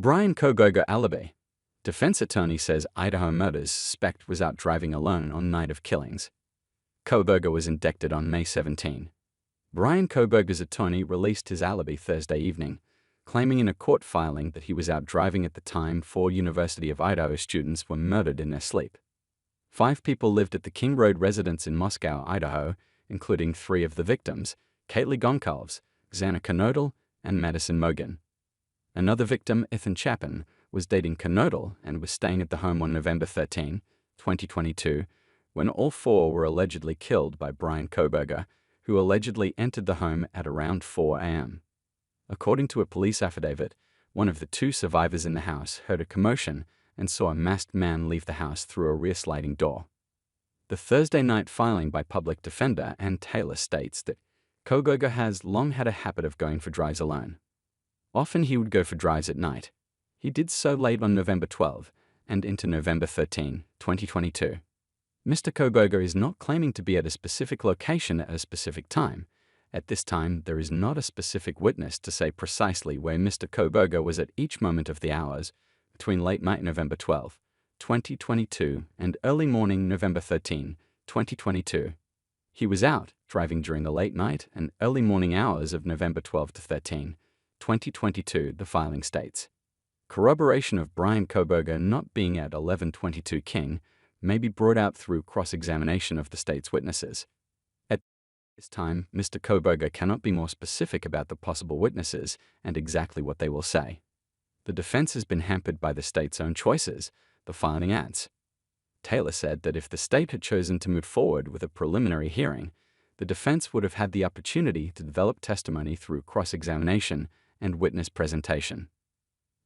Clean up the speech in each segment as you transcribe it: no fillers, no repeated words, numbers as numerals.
Bryan Kohberger alibi. Defense attorney says Idaho murders suspect was out driving alone on night of killings. Kohberger was indicted on May 17. Bryan Kohberger's attorney released his alibi Thursday evening, claiming in a court filing that he was out driving at the time 4 University of Idaho students were murdered in their sleep. 5 people lived at the King Road residence in Moscow, Idaho, including 3 of the victims, Kaylee Goncalves, Xana Kernodle, and Madison Mogan. Another victim, Ethan Chapin, was dating Kernodle and was staying at the home on November 13, 2022, when all 4 were allegedly killed by Bryan Kohberger, who allegedly entered the home at around 4 a.m. According to a police affidavit, one of the 2 survivors in the house heard a commotion and saw a masked man leave the house through a rear sliding door. The Thursday night filing by public defender Ann Taylor states that Kohberger has long had a habit of going for drives alone. Often he would go for drives at night. He did so late on November 12 and into November 13, 2022. Mr. Kohberger is not claiming to be at a specific location at a specific time. At this time, there is not a specific witness to say precisely where Mr. Kohberger was at each moment of the hours between late night November 12, 2022 and early morning November 13, 2022. He was out driving during the late night and early morning hours of November 12 to 13, 2022, the filing states. Corroboration of Bryan Kohberger not being at 1122 King may be brought out through cross-examination of the state's witnesses. At this time, Mr. Kohberger cannot be more specific about the possible witnesses and exactly what they will say. The defense has been hampered by the state's own choices, the filing adds. Taylor said that if the state had chosen to move forward with a preliminary hearing, the defense would have had the opportunity to develop testimony through cross-examination and witness presentation.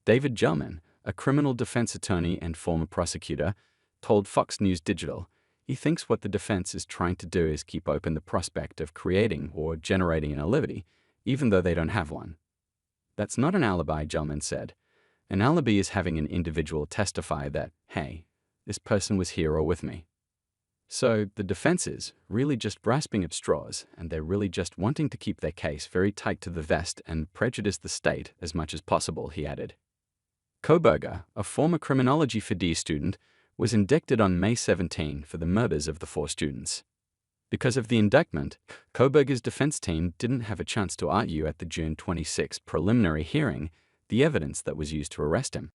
David Gelman, a criminal defense attorney and former prosecutor, told Fox News Digital he thinks what the defense is trying to do is keep open the prospect of creating or generating an alibi, even though they don't have one. That's not an alibi, Gelman said. An alibi is having an individual testify that, hey, this person was here or with me. So the defense is really just grasping at straws, and they're really just wanting to keep their case very tight to the vest and prejudice the state as much as possible, he added. Kohberger, a former criminology Ph.D. student, was indicted on May 17 for the murders of the 4 students. Because of the indictment, Kohberger's defense team didn't have a chance to argue at the June 26 preliminary hearing the evidence that was used to arrest him.